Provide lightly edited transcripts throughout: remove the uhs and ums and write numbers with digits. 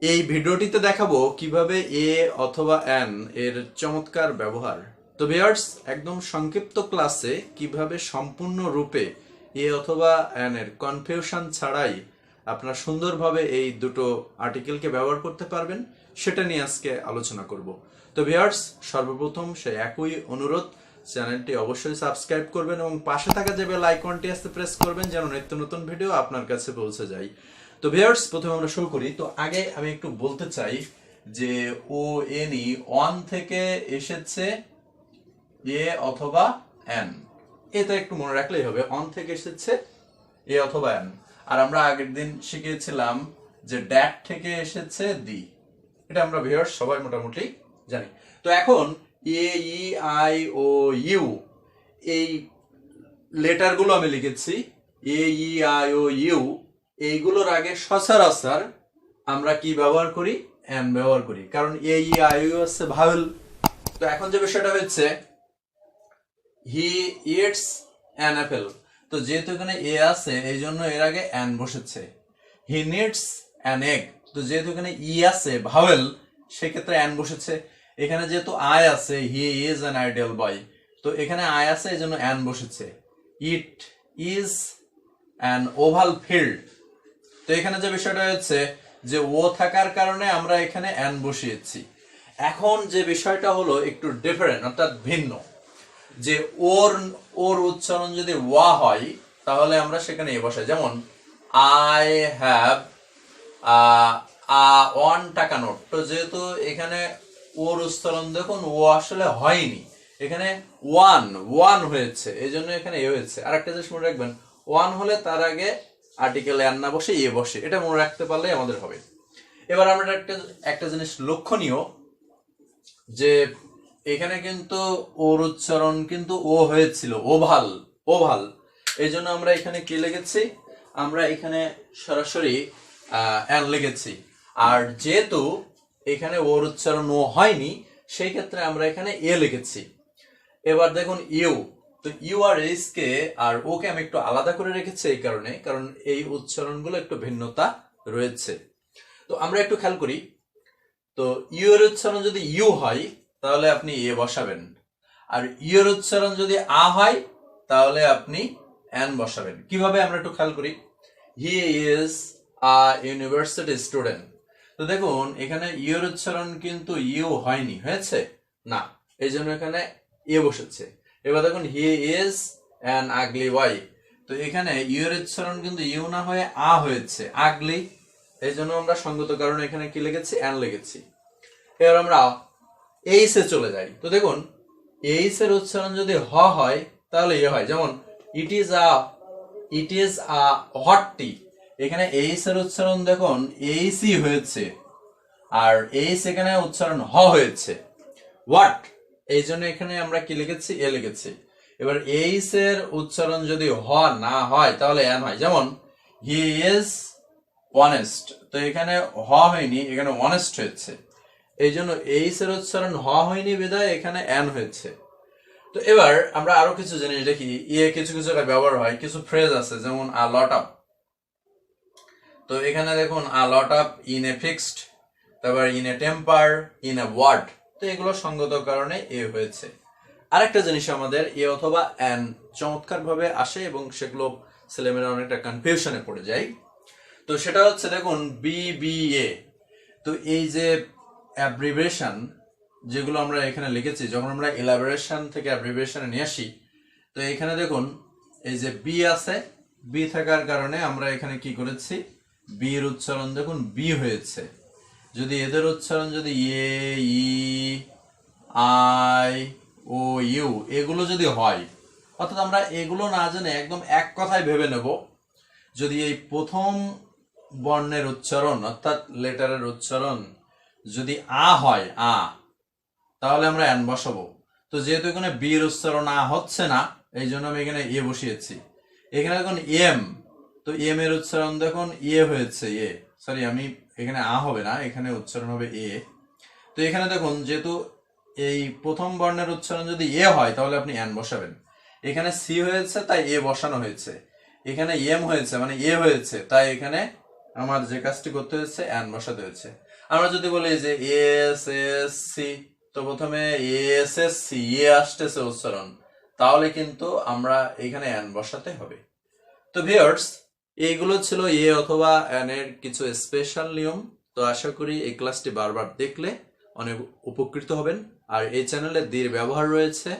এই ভিডিওটিতে দেখাবো কিভাবে এ অথবা এন এর চমৎকার ব্যবহার। তো ভিউয়ার্স, একদম সংক্ষিপ্ত ক্লাসে কিভাবে সম্পূর্ণ রূপে এ অথবা এন এর কনফিউশন ছাড়াই আপনারা সুন্দরভাবে এই দুটো আর্টিকেলকে ব্যবহার করতে পারবেন সেটা নিয়ে আজকে আলোচনা করব। তো ভিউয়ার্স, সর্বপ্রথম সেই একই অনুরোধ, চ্যানেলটি অবশ্যই সাবস্ক্রাইব করবেন এবং পাশে থাকা যে বেল আইকনটি আছে প্রেস করবেন যেন নিত্য নতুন ভিডিও আপনার কাছে পৌঁছে যায়। তো ভিউয়ার্স, প্রথমে আমরা শুরু করি। তো আগে আমি একটু বলতে চাই যে ও এন ই অন থেকে এসেছে এ অথবা এন, এটা একটু মনে রাখলেই হবে। অন থেকে এসেছে এ অথবা এন। আর আমরা আগের দিন শিখিয়েছিলাম যে ড্যাট থেকে এসেছে দি, এটা আমরা ভিউয়ার্স সবাই মোটামুটি জানি। তো এখন এ ই আই ও ইউ এই লেটারগুলো আমি লিখেছি, এ ই আই ও ইউ, এইগুলোর আগে সচরাচর আমরা কি ব্যবহার করি? এন ব্যবহার করি, কারণ এ ই আই ইউ হচ্ছে ভাওয়েল। তো এখন যে বিষয়টা হচ্ছে হি ইটস অ্যান অ্যাপেল, তো যেহেতু এখানে এ আছে এই জন্য এর আগে অ্যান বসেছে। হি নিডস অ্যান এগ, তো যেহেতু এখানে ই আছে ভাওয়েল সেক্ষেত্রে অ্যান বসেছে। এখানে যেহেতু আই আছে, হি ইজ অ্যান আইডিয়াল বয়, তো এখানে আই আছে এই জন্য অ্যান বসেছে। It is an oval field, তো এখানে যে বিষয়টা হচ্ছে যে ও থাকার কারণে আমরা এখানে অ্যান বসিয়েছি। এখন যে বিষয়টা হলো একটু ডিফারেন্ট, অর্থাৎ ভিন্ন, যে ওর ওর উচ্চারণ যদি ওয়া হয় তাহলে আমরা সেখানে এ বসাই। যেমন আই হ্যাভ 1 টাকা নোট, তো যেহেতু এখানে ওর উচ্চারণ দেখুন ও আসলে হয়নি, এখানে ওয়ান ওয়ান হয়েছে এই জন্য এখানে এ হয়েছে। আর একটা জিনিস মনে রাখবেন, ওয়ান হলে তার আগে আর্টিকেল এন না বসে এ বসে, এটা মনে রাখতে পারলে আমাদের হবে। এবার আমরা একটা জিনিস লক্ষণীয় যে এখানে কিন্তু ওর উচ্চারণ কিন্তু ও হয়েছিল ওভাল ওভাল, এই জন্য আমরা এখানে কি লিখেছি? আমরা এখানে সরাসরি এন লিখেছি। আর যেহেতু এখানে ওর উচ্চারণ ও হয়নি সেই ক্ষেত্রে আমরা এখানে এ লিখেছি। এবার দেখুন ইউ, তো ইউ আর এইচ কে আর ওকে আমি একটু আলাদা করে রেখেছি এই কারণে, কারণ এই উচ্চারণগুলো একটু ভিন্নতা রয়েছে। তো আমরা একটু খেয়াল করি, তো ইউ এর উচ্চারণ যদি ইউ হয় তাহলে আপনি এ বসাবেন, আর ইউ এর উচ্চারণ যদি আ হয় তাহলে আপনি এন বসাবেন। কিভাবে আমরা একটু খেয়াল করি, he is a university student, তো দেখুন এখানে ইউ এর উচ্চারণ কিন্তু ইউ হয়নি, হয়েছে না, এই জন্য এখানে এ বসেছে। এবার দেখুন হি ইজ অ্যান আগলি বয়, তো এখানে ইউ এর উচ্চারণ কিন্তু ইউ না হয়ে আ হয়েছে, আগলি, এই জন্য আমরা সঙ্গত কারণে এখানে কি লিখেছি? অ্যান লিখেছি। এবার আমরা এইচ এ চলে যাই। তো দেখুন এইচ এর উচ্চারণ যদি হ হয় তাহলে এ হয়। যেমন it is a hot tea, এখানে এইচ এর উচ্চারণ দেখুন এইচই হয়েছে, আর এইচ এখানে উচ্চারণ হ হয়েছে। হোয়াট, এই জন্য এখানে আমরা কি লিখেছি? এ লিখেছি। এবার এইচ এর উচ্চারণ যদি হ না হয় তাহলে এন হয়। যেমন হি ইজ অনেস্ট, তো এখানে হ হয়নি, এখানে অনেস্ট হয়েছে, এই জন্য এইচ এর উচ্চারণ হ হয়নি বিধায় এখানে এন হয়েছে। তো এবার আমরা আরো কিছু জিনিস দেখি, ইয়ে কিছু কিছু ব্যবহার হয়, কিছু ফ্রেজ আছে যেমন আ লট অফ, তো এখানে দেখুন a lot of in a fixed, তারপর in a temper, in a word, তো এগুলো সঙ্গত কারণে এ হয়েছে। আরেকটা জিনিস আমাদের এ অথবা এন চমৎকার ভাবে আসে এবং সেগুলো ছেলেমেয়েরা অনেকটা কনফিউশনে পড়ে যায়। তো সেটা হচ্ছে দেখুন বিবিএ, তো এই যে অ্যাব্রিভিয়েশন যেগুলো আমরা এখানে লিখেছি, যখন আমরা এলাবোরেশন থেকে অ্যাব্রিভিয়েশনে নিয়ে আসি, তো এখানে দেখুন এই যে বি আছে, বি থাকার কারণে আমরা এখানে কি করেছি? বি এর উচ্চারণ দেখুন বি হয়েছে। যদি এদের উচ্চারণ যদি এ ই আই ও ইউ এগুলো যদি হয়, অর্থাৎ আমরা এগুলো না জেনে একদম এক কথায় ভেবে নেব, যদি এই প্রথম বর্ণের উচ্চারণ অর্থাৎ লেটারের উচ্চারণ যদি আ হয়, আ, তাহলে আমরা এন বসাবো। তো যেহেতু এখানে বি এর উচ্চারণ আ হচ্ছে না এই জন্য আমি এখানে এ বসিয়েছি। এখানে দেখুন এম, তো এম এর উচ্চারণ দেখুন এ হয়েছে, এ, সরি আমি এখানে আ হবে না, এখানে উচ্চারণ হবে এ। তো এখানে দেখুন যেহেতু এই প্রথম বর্ণের উচ্চারণ যদি এ হয় তাহলে আপনি এন বসাবেন। এখানে সি হয়েছে তাই এ বসানো হয়েছে, এখানে এম হয়েছে মানে এ হয়েছে, তাই এখানে আমার যে কাজটি করতে হয়েছে এন বসাতে হয়েছে। আমরা যদি বলি যে এস এস সি, তো প্রথমে এস এস সি এ আসতেছে উচ্চারণ, তাহলে কিন্তু আমরা এখানে এন বসাতে হবে। তো ভিউয়ার্স, এইগুলো ছিল এ অথবা এন এর কিছু স্পেশাল নিয়ম। তো আশা করি এই ক্লাসটি বারবার দেখলে অনেক উপকৃত হবেন। আর এই চ্যানেলে দির ব্যবহার রয়েছে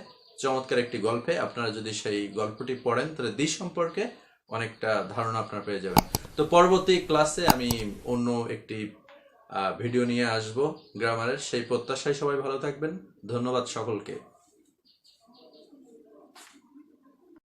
চমৎকার একটি গল্পে, আপনারা যদি সেই গল্পটি পড়েন তাহলে দি সম্পর্কে অনেকটা ধারণা আপনারা পেয়ে যাবেন। তো পরবর্তী ক্লাসে আমি অন্য একটি ভিডিও নিয়ে আসব গ্রামারের, সেই প্রত্যাশায় সবাই ভালো থাকবেন। ধন্যবাদ সকলকে।